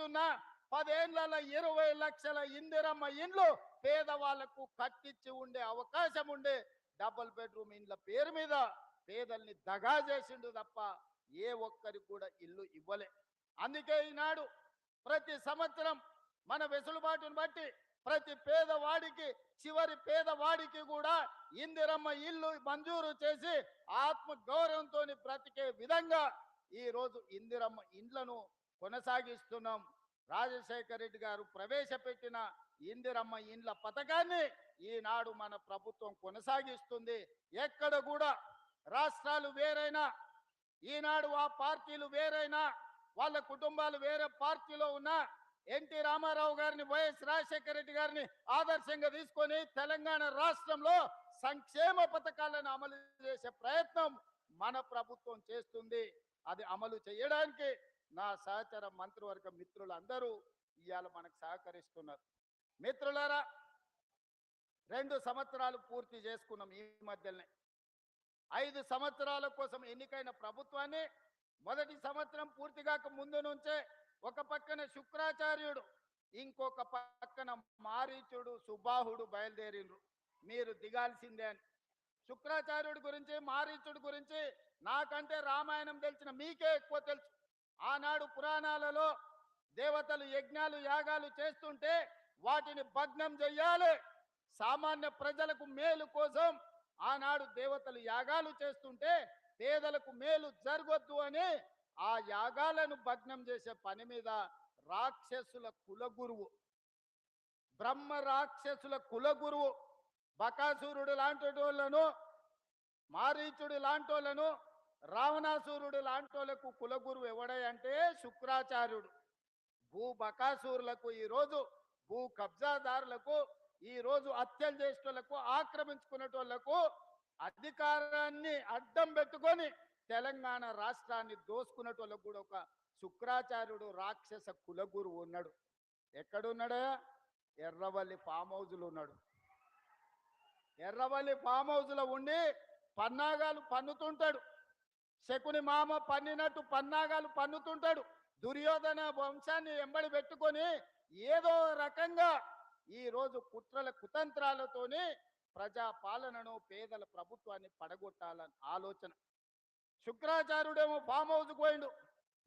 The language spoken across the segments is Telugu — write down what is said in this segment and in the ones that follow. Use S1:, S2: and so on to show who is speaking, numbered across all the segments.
S1: కట్టిస్తున్న 10 ఏళ్లలో 20 లక్షల ఇందిరమ్మ ఇండ్లు పేదవాళ్లకు కట్టించి ఉండే అవకాశం ఉండే డబుల్ బెడ్రూమ్ ఇండ్ల పేరు మీద పేదల్ని దగా చేసిండు తప్ప ఏ ఒక్కరికి కూడా ఇల్లు ఇవ్వలే. అందుకే ఈనాడు ప్రతి సంవత్సరం మన వెసులుబాటును బట్టి ప్రతి పేదవాడికి చివరి పేదవాడికి కూడా ఇందిరమ్మ ఇల్లు మంజూరు చేసి ఆత్మ గౌరవంతో బ్రతికే విధంగా ఈ రోజు ఇందిరమ్మ ఇండ్లను కొనసాగిస్తున్నాం. రాజశేఖర రెడ్డి గారు ప్రవేశపెట్టిన ఇందిరమ్మ ఇండ్ల పథకాన్ని ఈనాడు మన ప్రభుత్వం కొనసాగిస్తుంది. ఎక్కడ కూడా రాష్ట్రాలు వేరైనా, ఈనాడు ఆ పార్టీలు వేరైనా, వాళ్ళ కుటుంబాలు వేరే పార్టీలో ఉన్నా ఎన్టీ రామారావు గారిని, వైఎస్ రాజశేఖర రెడ్డి గారిని ఆదర్శంగా తీసుకొని తెలంగాణ రాష్ట్రంలో సంక్షేమ పథకాలను అమలు చేసే ప్రయత్నం మన ప్రభుత్వం చేస్తుంది. అది అమలు చేయడానికి నా సహచర మంత్రివర్గ మిత్రులందరూ ఇవాళ మనకు సహకరిస్తున్నారు. మిత్రులారా, 2 సంవత్సరాలు పూర్తి చేసుకున్నాం. ఈ మధ్యనే 5 సంవత్సరాల కోసం ఎన్నికైన ప్రభుత్వాన్ని మొదటి సంవత్సరం పూర్తి కాక ముందు నుంచే ఒక పక్కన శుక్రాచార్యుడు, ఇంకొక పక్కన మారీచుడు, సుబాహుడు బయలుదేరిండ్రు మీరు దిగాల్సిందే అని. శుక్రాచార్యుడి గురించి, మారీచుడి గురించి నాకంటే రామాయణం తెలిసిన మీకే ఎక్కువ తెలుసు. ఆనాడు పురాణాలలో దేవతలు యజ్ఞాలు యాగాలు చేస్తుంటే వాటిని భగ్నం చెయ్యాలి, సామాన్య ప్రజలకు మేలు కోసం ఆనాడు దేవతలు యాగాలు చేస్తుంటే పేదలకు మేలు జరగొద్దు అని ఆ యాగాలను భగ్నం చేసే పని మీద రాక్షసుల కులగురువు, బ్రహ్మ రాక్షసుల కులగురువు బకాసురుడు లాంటి వాళ్ళను, మారీచుడు లాంటి వాళ్ళను, రావణాసురుడు లాంటి వాళ్ళకు కులగురువు ఎవడంటే శుక్రాచార్యుడు. భూ బకాసురులకు, ఈరోజు భూ కబ్జాదారులకు, ఈరోజు హత్యలు చేసేటోళ్లకు, ఆక్రమించుకునేటోళ్లకు అధికారాన్ని అడ్డం పెట్టుకొని తెలంగాణ రాష్ట్రాన్ని దోసుకునేటోళ్ళకు కూడా ఒక శుక్రాచార్యుడు రాక్షస కులగురువు ఉన్నాడు. ఎక్కడున్నాడా? ఎర్రవల్లి ఫామ్ హౌజ్లో ఉన్నాడు. ఎర్రవల్లి ఫామ్ హౌజ్లో ఉండి పన్నాగాలు పన్నుతుంటాడు. శకుని మామ పన్నినట్టు పన్నాగాలు పన్నుతుంటాడు. దుర్యోధన వంశాన్ని ఎంబడి పెట్టుకొని ఏదో రకంగా ఈరోజు కుట్రల కుతంత్రాలతోని ప్రజా పాలనను, పేదల ప్రభుత్వాన్ని పడగొట్టాలని ఆలోచన. శుక్రాచార్యుడేమో ఫామ్ హౌస్ పోయిండు,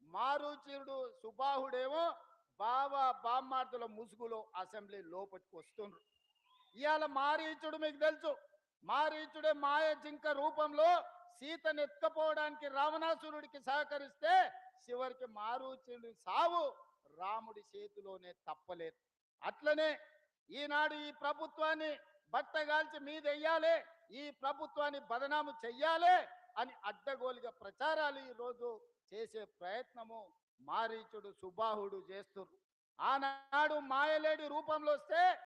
S1: మారుచీరుడు సుబాహుడేమో బామ్మార్దుల ముసుగులో అసెంబ్లీ లోపలికి వస్తుండ్రు. ఇవాళ మారీచుడు మీకు తెలుసు, మారీచుడే మాయ జింక రూపంలో సీతను ఎత్తుకపోవడానికి రావణాసురుడికి సహకరిస్తే చివరికి మారీచుడి సావు రాముడి చేతిలోనే తప్పలేదు. అట్లనే ఈనాడు ఈ ప్రభుత్వాన్ని బట్టగాల్చి మీదెయ్యాలి, ఈ ప్రభుత్వాన్ని బదనాము చెయ్యాలి అని అడ్డగోలుగా ప్రచారాలు ఈరోజు చేసే ప్రయత్నము మారీచుడు సుబాహుడు చేస్తున్నారు. ఆనాడు మాయలేడి రూపంలో వస్తే